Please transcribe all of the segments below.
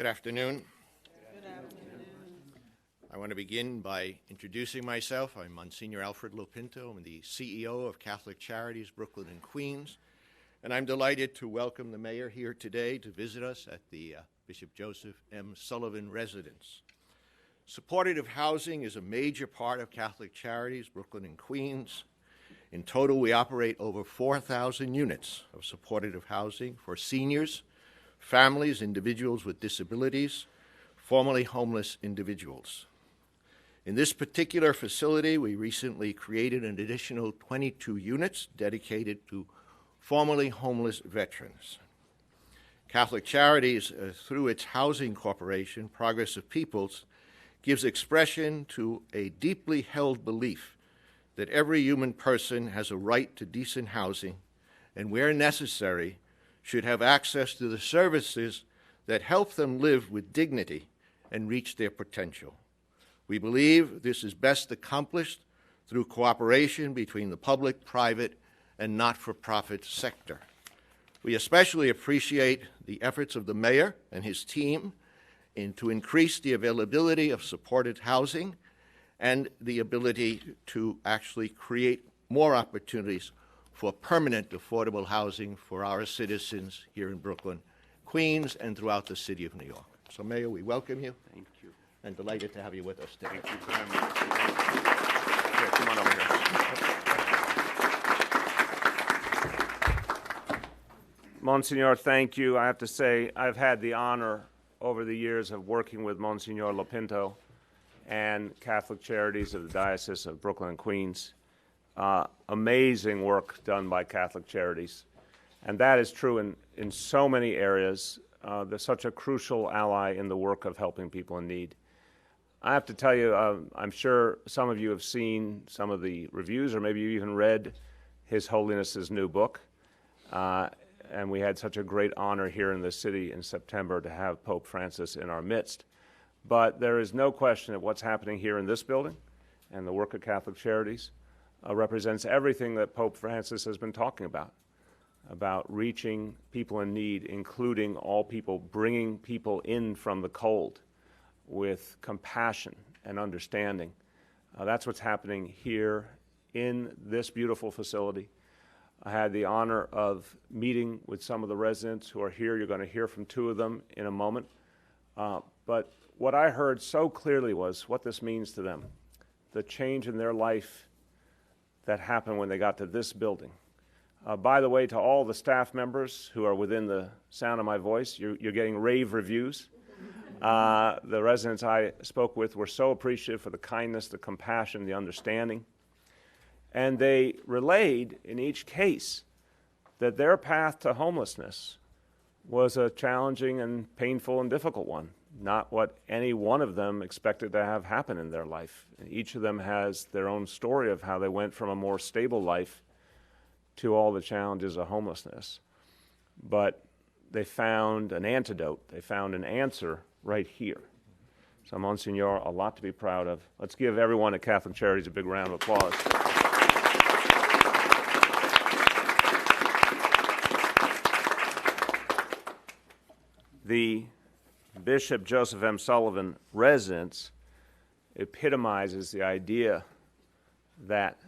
Good afternoon. I want to begin by introducing myself. I'm Monsignor Alfred Lopinto. I'm the CEO of Catholic Charities, Brooklyn and Queens, and I'm delighted to welcome the mayor here today to visit us at the Bishop Joseph M. Sullivan residence. Supportive housing is a major part of Catholic Charities, Brooklyn and Queens. In total, we operate over 4,000 units of supportive housing for seniors, families, individuals with disabilities, formerly homeless individuals. In this particular facility, we recently created an additional 22 units dedicated to formerly homeless veterans. Catholic Charities, through its housing corporation, Progress of Peoples, gives expression to a deeply held belief that every human person has a right to decent housing and, where necessary, should have access to the services that help them live with dignity and reach their potential. We believe this is best accomplished through cooperation between the public, private, and not-for-profit sector. We especially appreciate the efforts of the mayor and his team to increase the availability of supported housing and the ability to actually create more opportunities for permanent affordable housing for our citizens here in Brooklyn, Queens, and throughout the city of New York. So, Mayor, we welcome you. Thank you. And delighted to have you with us today. Thank you very much. Here, come on over here. Monsignor, thank you. I have to say, I've had the honor over the years of working with Monsignor Lopinto and Catholic Charities of the Diocese of Brooklyn and Queens. Amazing work done by Catholic Charities. And that is true in so many areas. They're such a crucial ally in the work of helping people in need. I have to tell you, I'm sure some of you have seen some of the reviews, or maybe you even read His Holiness's new book. And we had such a great honor here in the city in September to have Pope Francis in our midst. But there is no question that what's happening here in this building and the work of Catholic Charities represents everything that Pope Francis has been talking about reaching people in need, including all people, bringing people in from the cold with compassion and understanding. That's what's happening here in this beautiful facility. I had the honor of meeting with some of the residents who are here. You're going to hear from two of them in a moment. But what I heard so clearly was what this means to them, the change in their life that happened when they got to this building. By the way, to all the staff members who are within the sound of my voice, you're getting rave reviews. The residents I spoke with were so appreciative for the kindness, the compassion, the understanding. And they relayed in each case that their path to homelessness was a challenging and painful and difficult one, not what any one of them expected to have happen in their life. And each of them has their own story of how they went from a more stable life to all the challenges of homelessness. But they found an antidote. They found an answer right here. So, Monsignor, a lot to be proud of. Let's give everyone at Catholic Charities a big round of applause. The Bishop Joseph M. Sullivan residence epitomizes the idea that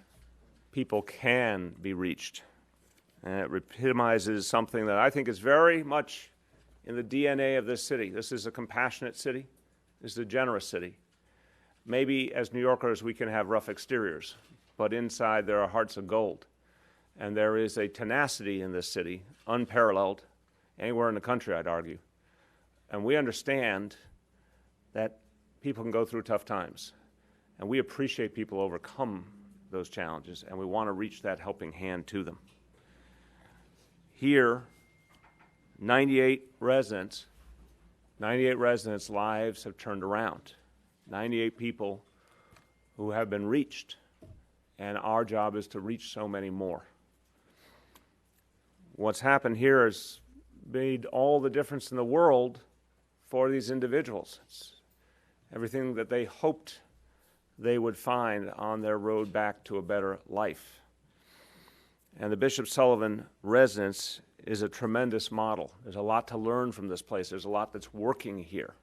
people can be reached. And it epitomizes something that I think is very much in the DNA of this city. This is a compassionate city. This is a generous city. Maybe as New Yorkers we can have rough exteriors, but inside there are hearts of gold. And there is a tenacity in this city, unparalleled anywhere in the country, I'd argue. And we understand that people can go through tough times. And we appreciate people overcome those challenges, and we want to reach that helping hand to them. Here, 98 residents' lives have turned around. 98 people who have been reached, and our job is to reach so many more. What's happened here has made all the difference in the world for these individuals. It's everything that they hoped they would find on their road back to a better life. And the Bishop Sullivan residence is a tremendous model. There's a lot to learn from this place. There's a lot that's working here.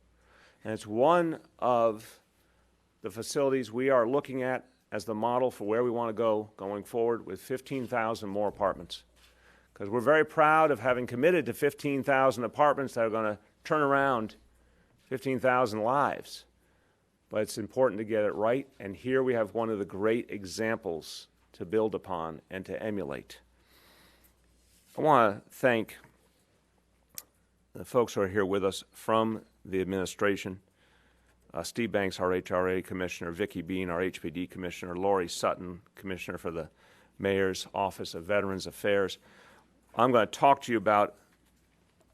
And it's one of the facilities we are looking at as the model for where we want to go going forward with 15,000 more apartments. Because we're very proud of having committed to 15,000 apartments that are going to turn around 15,000 lives. But it's important to get it right, and here we have one of the great examples to build upon and to emulate. I want to thank the folks who are here with us from the administration. Steve Banks, our HRA Commissioner, Vicki Bean, our HPD Commissioner, Lori Sutton, Commissioner for the Mayor's Office of Veterans Affairs. I'm going to talk to you about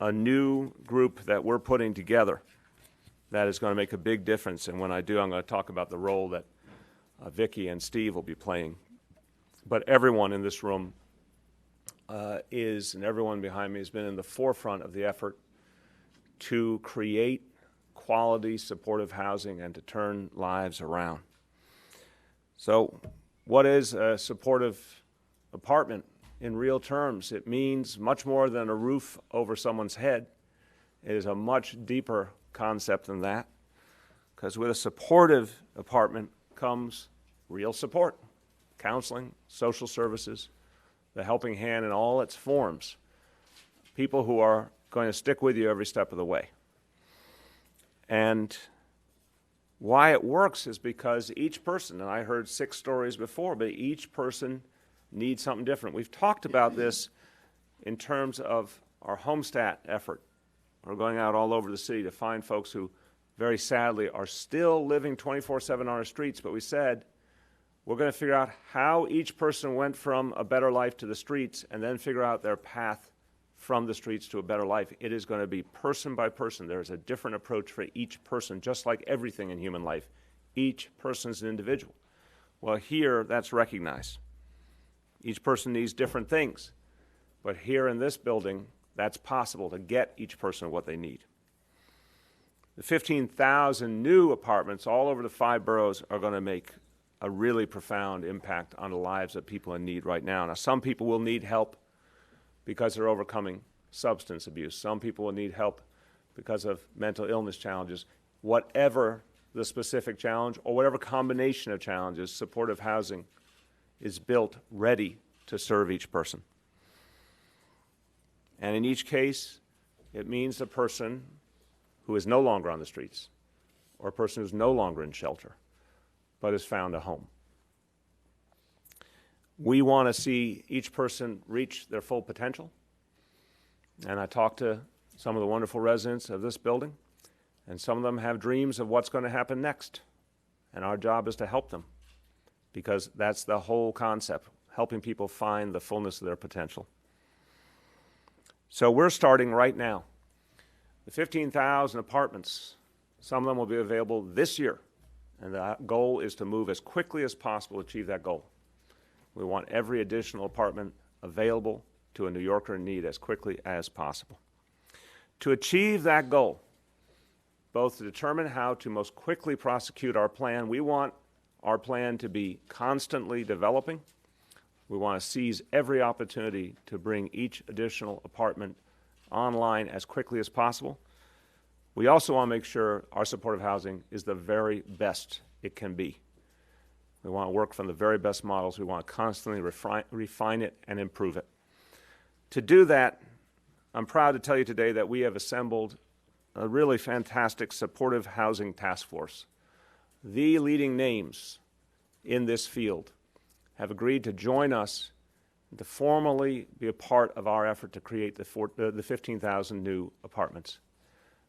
a new group that we're putting together that is going to make a big difference. And when I do, I'm going to talk about the role that Vicki and Steve will be playing. But everyone in this room and everyone behind me has been in the forefront of the effort to create quality, supportive housing and to turn lives around. So what is a supportive apartment in real terms? It means much more than a roof over someone's head. It is a much deeper concept than that, because with a supportive apartment comes real support, counseling, social services, the helping hand in all its forms, people who are going to stick with you every step of the way. And why it works is because each person, and I heard 6 stories before, but each person needs something different. We've talked about this in terms of our homestat effort. We're going out all over the city to find folks who, very sadly, are still living 24/7 on our streets, but we said we're going to figure out how each person went from a better life to the streets and then figure out their path from the streets to a better life. It is going to be person by person. There is a different approach for each person, just like everything in human life. Each person is an individual. Well, here, that's recognized. Each person needs different things. But here in this building, that's possible to get each person what they need. The 15,000 new apartments all over the 5 boroughs are going to make a really profound impact on the lives of people in need right now. Now, some people will need help because they're overcoming substance abuse. Some people will need help because of mental illness challenges. Whatever the specific challenge or whatever combination of challenges, supportive housing is built ready to serve each person. And in each case, it means a person who is no longer on the streets or a person who's no longer in shelter but has found a home. We want to see each person reach their full potential. And I talked to some of the wonderful residents of this building, and some of them have dreams of what's going to happen next. And our job is to help them, because that's the whole concept, helping people find the fullness of their potential. So we're starting right now. The 15,000 apartments, some of them will be available this year, and the goal is to move as quickly as possible to achieve that goal. We want every additional apartment available to a New Yorker in need as quickly as possible. To achieve that goal, both to determine how to most quickly prosecute our plan, we want our plan to be constantly developing. We want to seize every opportunity to bring each additional apartment online as quickly as possible. We also want to make sure our supportive housing is the very best it can be. We want to work from the very best models. We want to constantly refine it and improve it. To do that, I'm proud to tell you today that we have assembled a really fantastic supportive housing task force. The leading names in this field have agreed to join us and to formally be a part of our effort to create the 15,000 new apartments.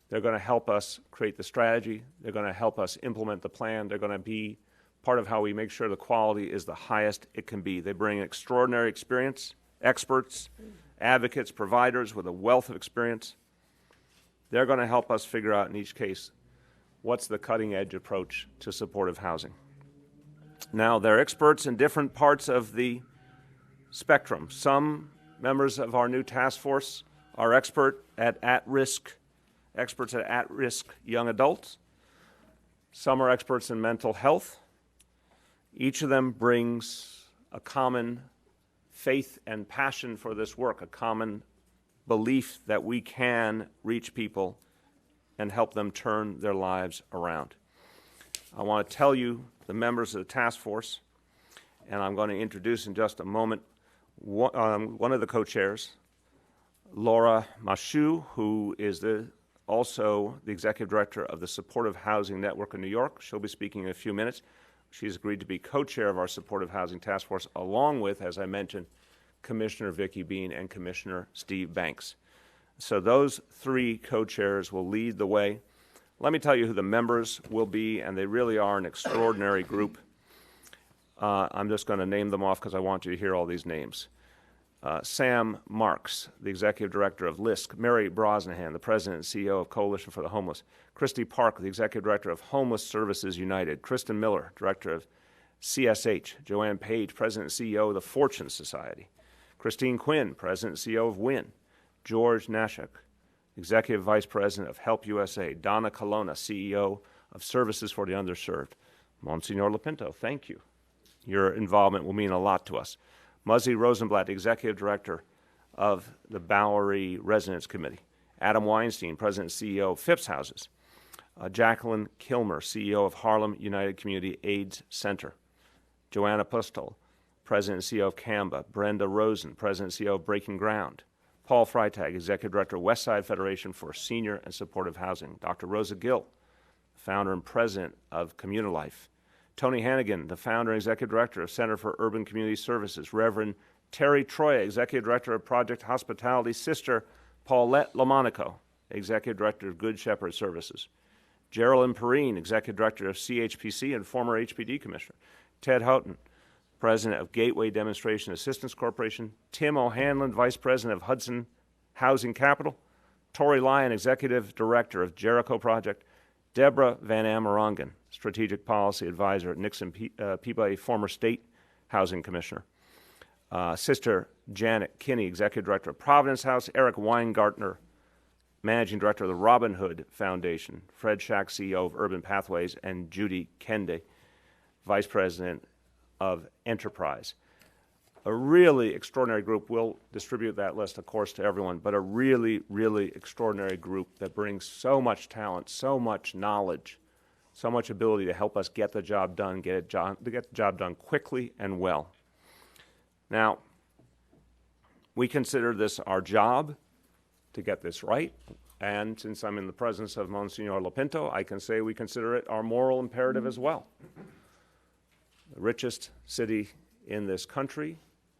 They're going to help us create the strategy. They're going to help us implement the plan. They're going to be part of how we make sure the quality is the highest it can be. They bring extraordinary experience, experts, advocates, providers with a wealth of experience. They're going to help us figure out in each case what's the cutting-edge approach to supportive housing. Now, they're experts in different parts of the spectrum. Some members of our new task force are experts at at-risk young adults. Some are experts in mental health. Each of them brings a common faith and passion for this work, a common belief that we can reach people and help them turn their lives around. I want to tell you the members of the task force, and I'm going to introduce in just a moment one of the co-chairs, Laura Mashu, who is also the executive director of the Supportive Housing Network in New York. She'll be speaking in a few minutes. She's agreed to be co-chair of our Supportive Housing Task Force, along with, as I mentioned, Commissioner Vicki Bean and Commissioner Steve Banks. So those three co-chairs will lead the way. Let me tell you who the members will be, and they really are an extraordinary group. I'm just going to name them off because I want you to hear all these names. Sam Marks, the Executive Director of LISC, Mary Brosnahan, the President and CEO of Coalition for the Homeless, Christy Park, the Executive Director of Homeless Services United, Kristen Miller, Director of CSH, Joanne Page, President and CEO of the Fortune Society, Christine Quinn, President and CEO of WIN, George Nashek, Executive Vice President of Help USA, Donna Colonna, CEO of Services for the Underserved. Monsignor Lopinto, thank you. Your involvement will mean a lot to us. Muzzy Rosenblatt, Executive Director of the Bowery Residence Committee. Adam Weinstein, President and CEO of Phipps Houses. Jacqueline Kilmer, CEO of Harlem United Community AIDS Center. Joanna Pustel, President and CEO of CAMBA. Brenda Rosen, President and CEO of Breaking Ground. Paul Freitag, Executive Director of Westside Federation for Senior and Supportive Housing. Dr. Rosa Gill, Founder and President of Communal Life. Tony Hannigan, the Founder and Executive Director of Center for Urban Community Services. Reverend Terry Troya, Executive Director of Project Hospitality. Sister Paulette Lamonaco, Executive Director of Good Shepherd Services. Geraldine Perrine, Executive Director of CHPC and former HPD Commissioner. Ted Houghton, President of Gateway Demonstration Assistance Corporation. Tim O'Hanlon, Vice President of Hudson Housing Capital. Tori Lyon, Executive Director of Jericho Project. Deborah Van Amerongen, Strategic Policy Advisor at Nixon Peabody, former State Housing Commissioner. Sister Janet Kinney, Executive Director of Providence House. Eric Weingartner, Managing Director of the Robin Hood Foundation. Fred Shack, CEO of Urban Pathways. And Judy Kende, Vice President of Enterprise. A really extraordinary group. We'll distribute that list, of course, to everyone, but a really, really extraordinary group that brings so much talent, so much knowledge, so much ability to help us get the job done, get the job done quickly and well. Now, we consider this our job to get this right, and since I'm in the presence of Monsignor Lopinto, I can say we consider it our moral imperative as well. The richest city in this country.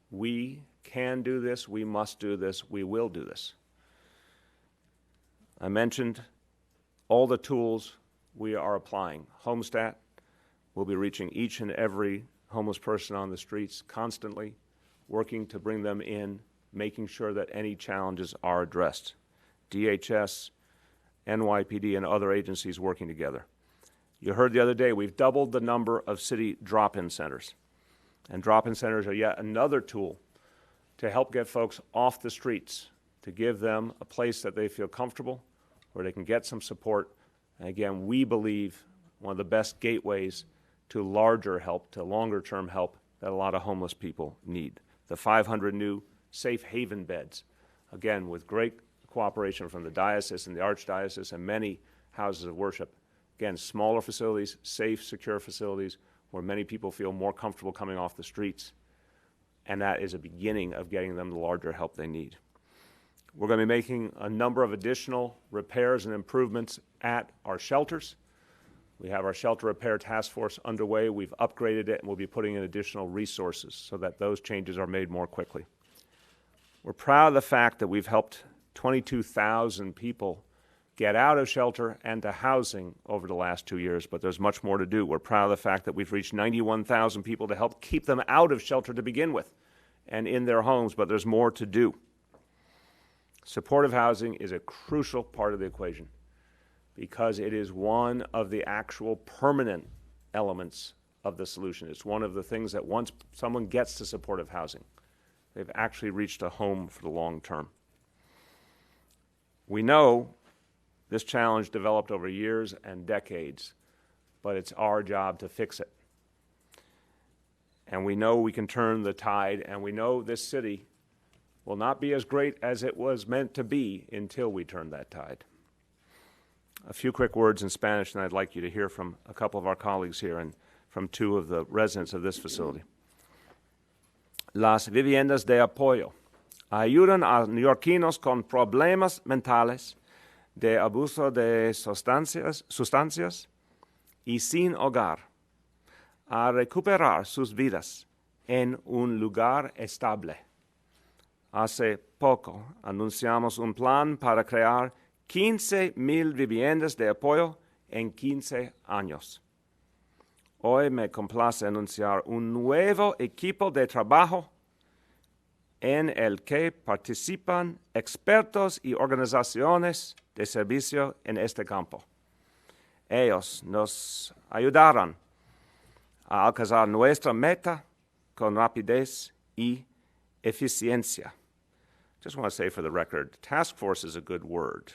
We can do this, we must do this, we will do this. I mentioned all the tools we are applying. Homestat will be reaching each and every homeless person on the streets constantly, working to bring them in, making sure that any challenges are addressed. DHS, NYPD, and other agencies working together. You heard the other day, we've doubled the number of city drop-in centers. And drop-in centers are yet another tool to help get folks off the streets, to give them a place that they feel comfortable, where they can get some support. And again, we believe one of the best gateways to larger help, to longer-term help that a lot of homeless people need. The 500 new safe haven beds, again, with great cooperation from the diocese and the archdiocese and many houses of worship. Again, smaller facilities, safe, secure facilities, where many people feel more comfortable coming off the streets, and that is a beginning of getting them the larger help they need. We're going to be making a number of additional repairs and improvements at our shelters. We have our shelter repair task force underway. We've upgraded it, and we'll be putting in additional resources so that those changes are made more quickly. We're proud of the fact that we've helped 22,000 people get out of shelter and to housing over the last 2 years, but there's much more to do. We're proud of the fact that we've reached 91,000 people to help keep them out of shelter to begin with and in their homes, but there's more to do. Supportive housing is a crucial part of the equation because it is one of the actual permanent elements of the solution. It's one of the things that once someone gets to supportive housing, they've actually reached a home for the long term. We know this challenge developed over years and decades, but it's our job to fix it. and we know we can turn the tide, and we know this city will not be as great as it was meant to be until we turn that tide. A few quick words in Spanish, and I'd like you to hear from a couple of our colleagues here and from two of the residents of this facility. Las viviendas de apoyo ayudan a neoyorquinos con problemas mentales, de abuso de sustancias y sin hogar a recuperar sus vidas en un lugar estable. Hace poco anunciamos un plan para crear 15,000 viviendas de apoyo en 15 años. Hoy me complace anunciar un nuevo equipo de trabajo en el que participan expertos y organizaciones de servicio en este campo. Ellos nos ayudarán a alcanzar nuestra meta con rapidez y eficiencia. Just want to say for the record, task force is a good word.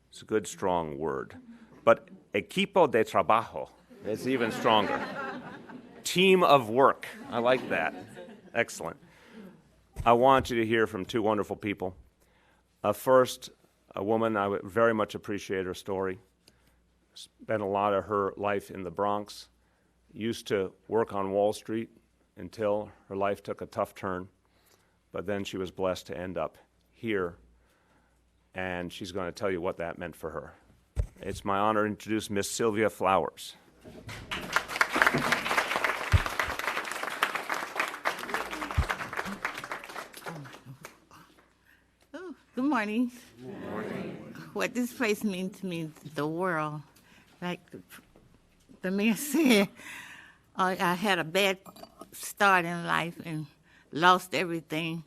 It's a good, strong word. But equipo de trabajo is even stronger. Team of work. I like that. Excellent. I want you to hear from two wonderful people. First, a woman, I very much appreciate her story. Spent a lot of her life in the Bronx. Used to work on Wall Street until her life took a tough turn. But then she was blessed to end up here, and she's going to tell you what that meant for her. It's my honor to introduce Miss Sylvia Flowers. Good morning. Good morning. What this place means to me, the world, like the mayor said, I had a bad start in life and lost everything.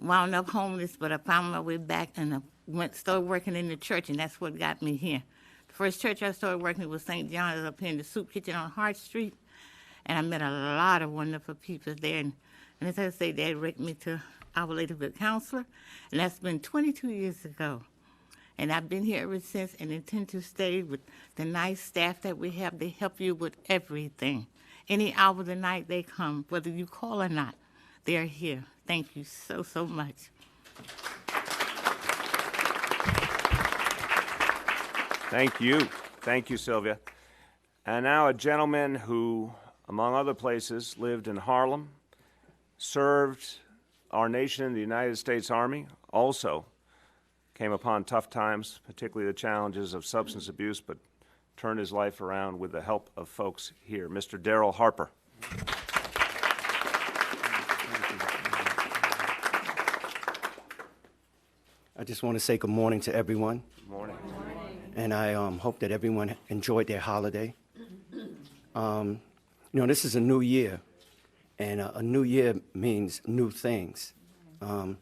Wound up homeless, but I found my way back and I started working in the church, and that's what got me here. The first church I started working with St. John's up here in the soup kitchen on Hart Street, and I met a lot of wonderful people there. And as I say, they directed me to Our Lady of the Counselor, and that's been 22 years ago. And I've been here ever since and intend to stay with the nice staff that we have. They help you with everything. Any hour of the night they come, whether you call or not, they're here. Thank you so, so much. Thank you. Thank you, Sylvia. And now a gentleman who, among other places, lived in Harlem, served our nation in the United States Army, also came upon tough times, particularly the challenges of substance abuse, but turned his life around with the help of folks here. Mr. Darrell Harper. I just want to say good morning to everyone. Good morning. And I hope that everyone enjoyed their holiday. This is a new year, and a new year means new things. And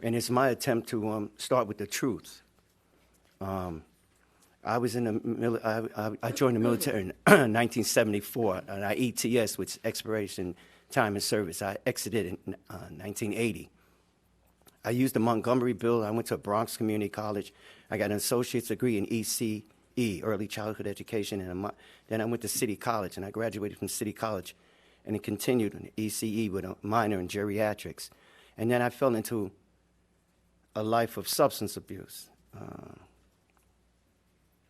it's my attempt to start with the truth. I was in the I joined the military in 1974, and I ETS, which is expiration time and service. I exited in 1980. I used the Montgomery Bill. I went to Bronx Community College. I got an associate's degree in ECE, Early Childhood Education, and then I went to City College, and I graduated from City College, and it continued in ECE with a minor in geriatrics. And then I fell into a life of substance abuse.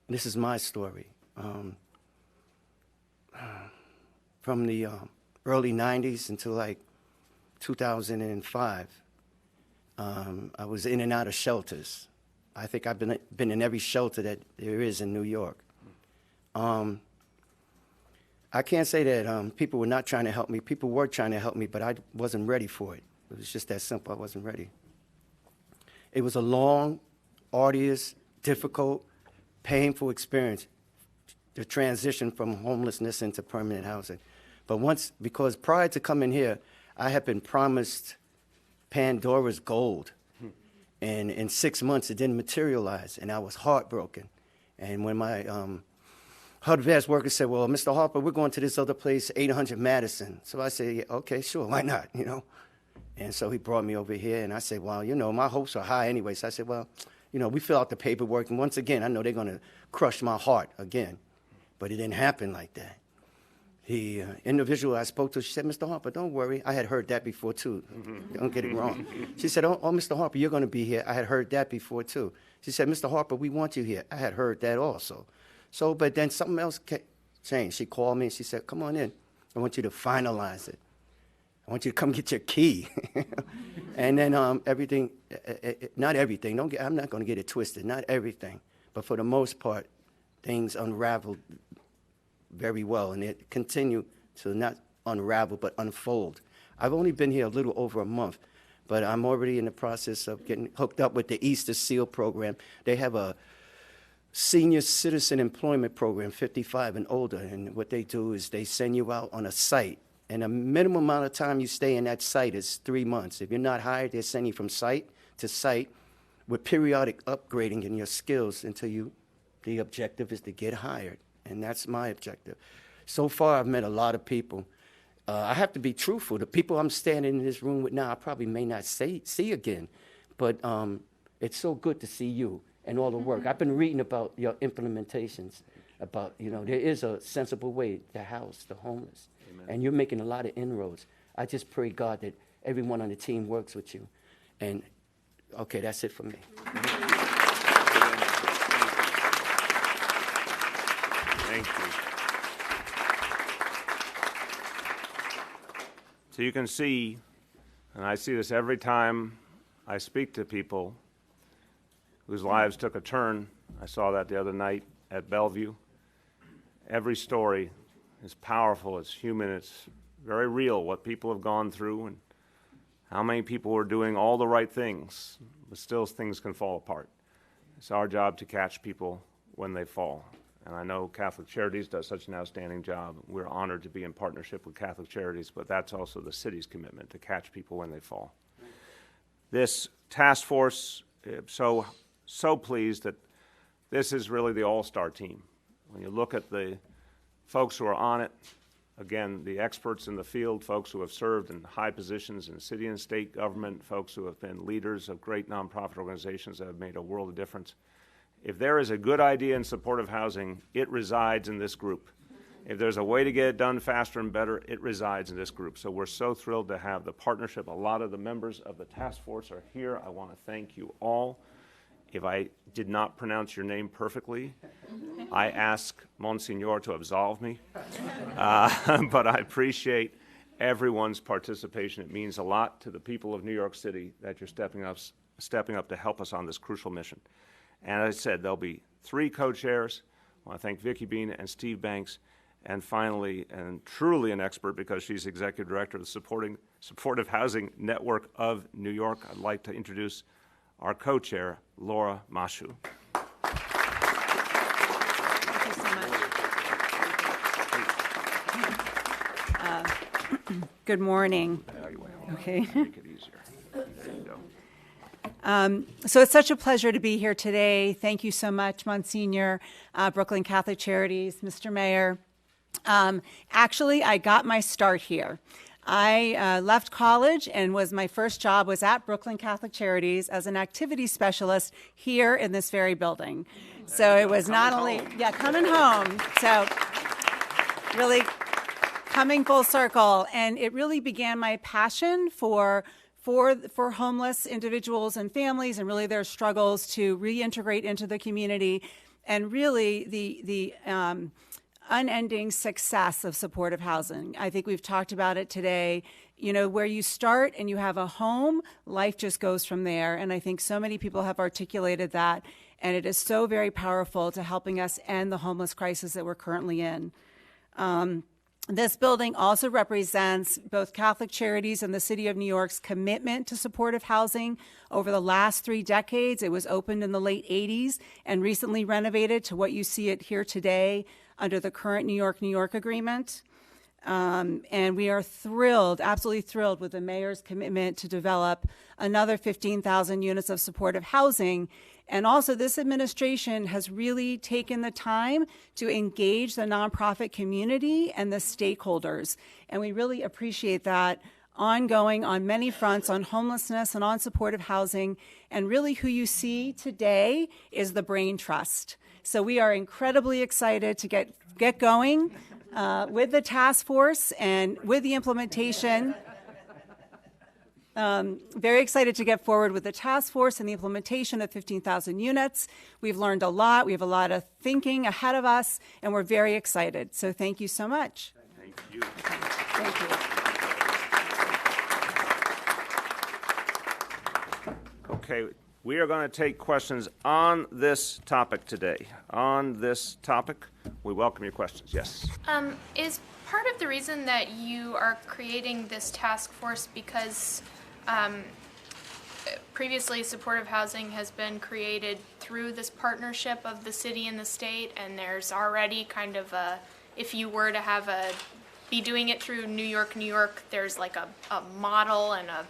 This is my story. From the early 90s until like 2005, I was in and out of shelters. I think I've been in every shelter that there is in New York. I can't say that people were not trying to help me. People were trying to help me, but I wasn't ready for it. It was just that simple. I wasn't ready. It was a long, arduous, difficult, painful experience, the transition from homelessness into permanent housing. But because prior to coming here, I had been promised Pandora's gold. And in 6 months, it didn't materialize, and I was heartbroken. And when my HUD-VAS worker said, well, Mr. Harper, we're going to this other place, 800 Madison. So I said, yeah, okay, sure, why not, And so he brought me over here, and I said, well, my hopes are high anyway. So I said, well, we fill out the paperwork, and once again, I know they're going to crush my heart again. But it didn't happen like that. the individual I spoke to, she said, Mr. Harper, don't worry. I had heard that before, too. Don't get it wrong. She said, oh, Mr. Harper, you're going to be here. I had heard that before, too. She said, Mr. Harper, we want you here. I had heard that also. So, but then something else changed. She called me and she said, come on in. I want you to finalize it. I want you to come get your key. And then everything, not everything, I'm not going to get it twisted, not everything. But for the most part, things unraveled very well, and it continued to not unravel but unfold. I've only been here a little over a month, but I'm already in the process of getting hooked up with the Easter SEAL program. They have a senior citizen employment program, 55 and older, and what they do is they send you out on a site, and a minimum amount of time you stay in that site is 3 months. If you're not hired, they send you from site to site with periodic upgrading in your skills until the objective is to get hired. And that's my objective. So far, I've met a lot of people. I have to be truthful. The people I'm standing in this room with now, I probably may not see again. But it's so good to see you and all the work. I've been reading about your implementations, about, there is a sensible way to house the homeless. Amen. And you're making a lot of inroads. I just pray, God, that everyone on the team works with you. And, okay, that's it for me. Thank you. So you can see, and I see this every time I speak to people whose lives took a turn. I saw that the other night at Bellevue. Every story is powerful, it's human, it's very real what people have gone through and how many people are doing all the right things, but still things can fall apart. It's our job to catch people when they fall. And I know Catholic Charities does such an outstanding job. We're honored to be in partnership with Catholic Charities, but that's also the city's commitment to catch people when they fall. This task force, so pleased that this is really the all-star team. When you look at the folks who are on it, again, the experts in the field, folks who have served in high positions in city and state government, folks who have been leaders of great nonprofit organizations that have made a world of difference. If there is a good idea in supportive housing, it resides in this group. If there's a way to get it done faster and better, it resides in this group. So we're so thrilled to have the partnership. A lot of the members of the task force are here. I want to thank you all. If I did not pronounce your name perfectly, I ask Monsignor to absolve me. But I appreciate everyone's participation. It means a lot to the people of New York City that you're stepping up to help us on this crucial mission. And as I said, there'll be 3 co-chairs. I want to thank Vicki Bean and Steve Banks. And finally, and truly an expert because she's Executive Director of the Supportive Housing Network of New York, I'd like to introduce our co-chair, Laura Mashu. Thank you so much. Good morning. Okay. Make it easier. There you go. So it's such a pleasure to be here today. Thank you so much, Monsignor, Brooklyn Catholic Charities, Mr. Mayor. Actually, I got my start here. I left college and my first job was at Brooklyn Catholic Charities as an activity specialist here in this very building. So it was not only, coming home. So really coming full circle. And it really began my passion for homeless individuals and families and really their struggles to reintegrate into the community and really the unending success of supportive housing. I think we've talked about it today. Where you start and you have a home, life just goes from there. And I think so many people have articulated that. And it is so very powerful to helping us end the homeless crisis that we're currently in. This building also represents both Catholic Charities and the City of New York's commitment to supportive housing over the last 3 decades. It was opened in the late 80s and recently renovated to what you see it here today under the current New York agreement. And we are thrilled, absolutely thrilled with the mayor's commitment to develop another 15,000 units of supportive housing. And also this administration has really taken the time to engage the nonprofit community and the stakeholders. And we really appreciate that ongoing on many fronts on homelessness and on supportive housing. And really who you see today is the Brain Trust. So we are incredibly excited to get going. with the task force and with the implementation. Very excited to get forward with the task force and the implementation of 15,000 units. We've learned a lot. We have a lot of thinking ahead of us, and we're very excited. So thank you so much. Thank you. Thank you. Okay, we are going to take questions on this topic today. On this topic, we welcome your questions. Yes. Is part of the reason that you are creating this task force because previously supportive housing has been created through this partnership of the city and the state, and there's already kind of a, if you were to have be doing it through New York, there's like a model and a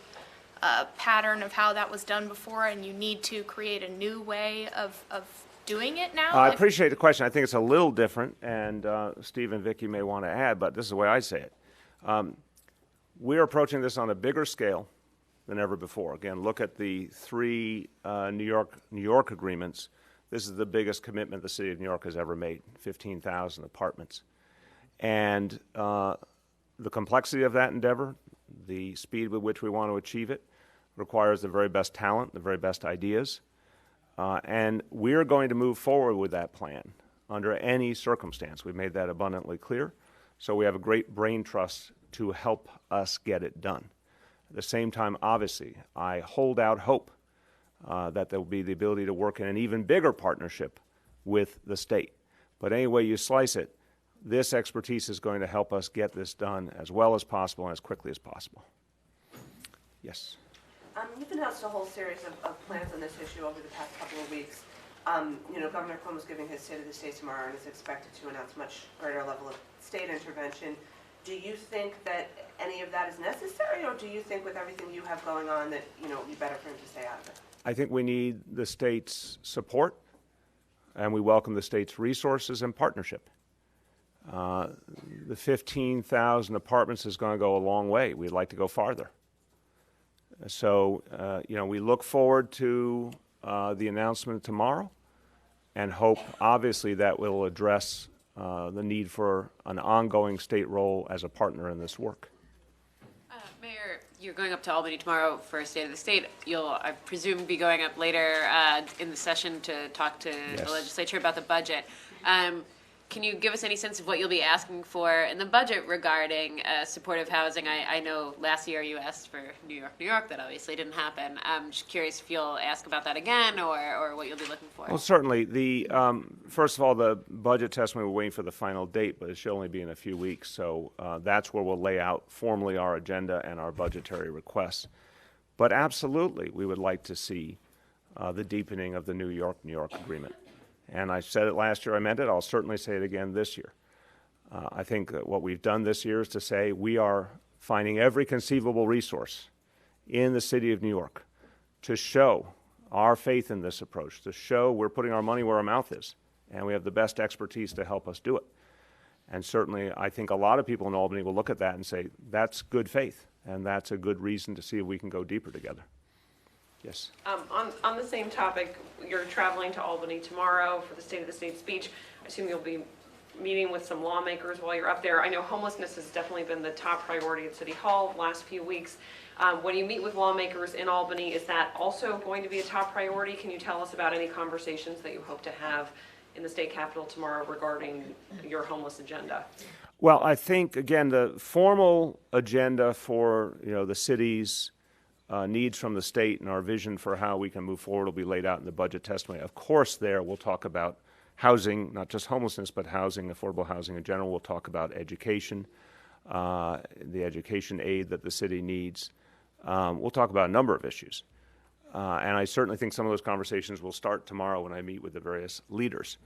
pattern of how that was done before, and you need to create a new way of doing it now? I appreciate the question. I think it's a little different, and Steve and Vicki may want to add, but this is the way I say it. We're approaching this on a bigger scale than ever before. Again, look at the 3 New York agreements. This is the biggest commitment the city of New York has ever made, 15,000 apartments. And the complexity of that endeavor, the speed with which we want to achieve it, requires the very best talent, the very best ideas. And we're going to move forward with that plan under any circumstance. We've made that abundantly clear. So we have a great brain trust to help us get it done. At the same time, obviously, I hold out hope that there will be the ability to work in an even bigger partnership with the state. But any way you slice it, this expertise is going to help us get this done as well as possible and as quickly as possible. Yes. You've announced a whole series of plans on this issue over the past couple of weeks. Governor Cuomo's giving his State of the State tomorrow and is expected to announce much greater level of state intervention. Do you think that any of that is necessary, or do you think with everything you have going on that, it would be better for him to stay out of it? I think we need the state's support, and we welcome the state's resources and partnership. The 15,000 apartments is going to go a long way. We'd like to go farther. So, we look forward to the announcement tomorrow and hope, obviously, that will address the need for an ongoing state role as a partner in this work. Mayor, you're going up to Albany tomorrow for State of the State. You'll, I presume, be going up later in the session to talk to the legislature about the budget. Can you give us any sense of what you'll be asking for in the budget regarding supportive housing? I know last year you asked for New York. That obviously didn't happen. I'm just curious if you'll ask about that again or what you'll be looking for. Well, certainly. First of all, the budget testimony, we're waiting for the final date, but it should only be in a few weeks. So that's where we'll lay out formally our agenda and our budgetary requests. But absolutely, we would like to see the deepening of the New York agreement. And I said it last year, I meant it, I'll certainly say it again this year. I think that what we've done this year is to say we are finding every conceivable resource in the city of New York to show our faith in this approach, to show we're putting our money where our mouth is, and we have the best expertise to help us do it. And certainly, I think a lot of people in Albany will look at that and say, that's good faith, and that's a good reason to see if we can go deeper together. Yes. On the same topic, you're traveling to Albany tomorrow for the State of the State speech. I assume you'll be meeting with some lawmakers while you're up there. I know homelessness has definitely been the top priority at City Hall the last few weeks. When you meet with lawmakers in Albany, is that also going to be a top priority? Can you tell us about any conversations that you hope to have in the state capitol tomorrow regarding your homeless agenda? Well, I think, again, the formal agenda for the city's needs from the state and our vision for how we can move forward will be laid out in the budget testimony. Of course, there we'll talk about housing, not just homelessness, but housing, affordable housing in general. We'll talk about education, the education aid that the city needs. We'll talk about a number of issues. And I certainly think some of those conversations will start tomorrow when I meet with the various leaders.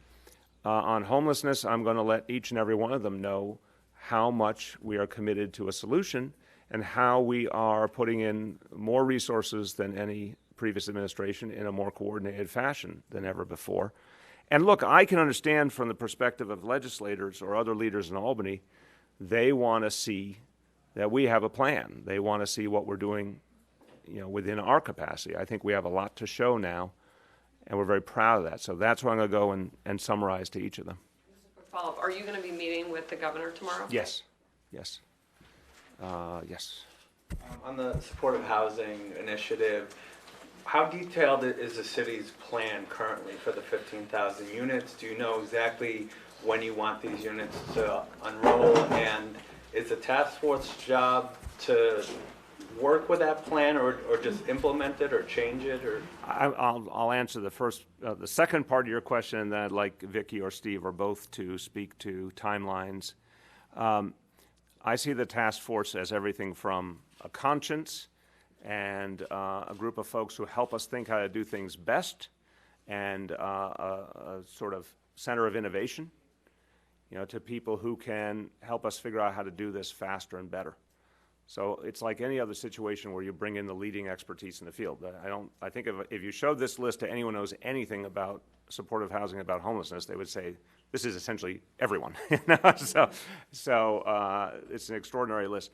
On homelessness, I'm going to let each and every one of them know how much we are committed to a solution and how we are putting in more resources than any previous administration in a more coordinated fashion than ever before. And look, I can understand from the perspective of legislators or other leaders in Albany, they want to see that we have a plan. They want to see what we're doing, within our capacity. I think we have a lot to show now, and we're very proud of that. So that's what I'm going to go and summarize to each of them. follow-up, are you going to be meeting with the governor tomorrow? Yes, yes, yes. On the supportive housing initiative, how detailed is the city's plan currently for the 15,000 units? Do you know exactly when you want these units to unroll? And is the task force job to work with that plan, or just implement it or change it? Or I'll answer the second part of your question, and then I'd like Vicki or Steve or both to speak to timelines. I see the task force as everything from a conscience and a group of folks who help us think how to do things best, and a sort of center of innovation, to people who can help us figure out how to do this faster and better. So it's like any other situation where you bring in the leading expertise in the field. I think if you showed this list to anyone who knows anything about supportive housing, about homelessness, they would say this is essentially everyone. So it's an extraordinary list.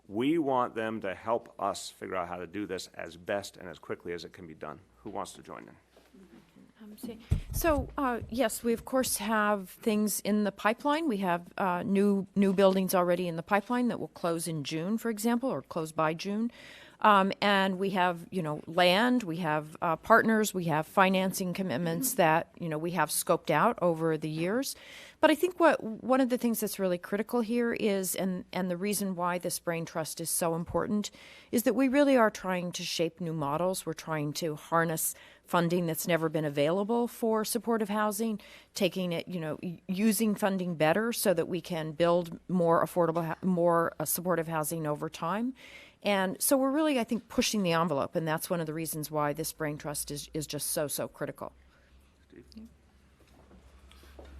We want them to help us figure out how to do this as best and as quickly as it can be done. Who wants to join in? So, yes, we of course have things in the pipeline. We have new buildings already in the pipeline that will close in June, for example, or close by June. And we have, land, we have partners, we have financing commitments that, we have scoped out over the years. But I think one of the things that's really critical here is, and the reason why this brain trust is so important, is that we really are trying to shape new models. We're trying to harness funding that's never been available for supportive housing, taking it, using funding better so that we can build more affordable, more supportive housing over time. And so we're really, I think, pushing the envelope, and that's one of the reasons why this brain trust is just so critical. Steve?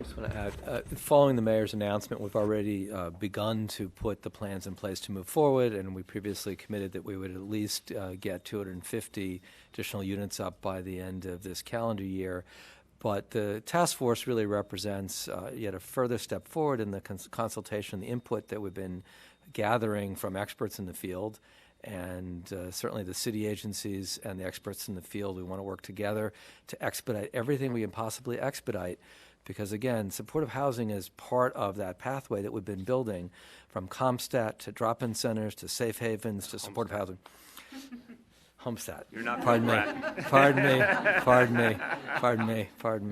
I just want to add, following the mayor's announcement, we've already begun to put the plans in place to move forward, and we previously committed that we would at least get 250 additional units up by the end of this calendar year. But the task force really represents yet a further step forward in the consultation, the input that we've been gathering from experts in the field, and certainly the city agencies and the experts in the field. We want to work together to expedite everything we can possibly expedite, because again, supportive housing is part of that pathway that we've been building, from CompStat to drop-in centers to safe havens to supportive housing. Homestead. You're not Pardon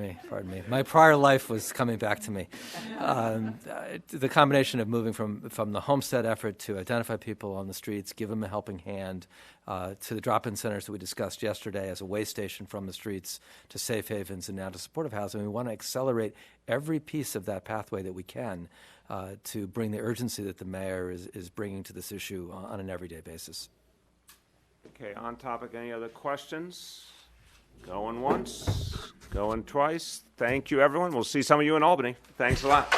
me. My prior life was coming back to me. The combination of moving from the homestead effort to identify people on the streets, give them a helping hand, to the drop-in centers that we discussed yesterday as a way station from the streets, to safe havens, and now to supportive housing. We want to accelerate every piece of that pathway that we can to bring the urgency that the mayor is bringing to this issue on an everyday basis. Okay, on topic, any other questions? Going once, going twice. Thank you, everyone. We'll see some of you in Albany. Thanks a lot.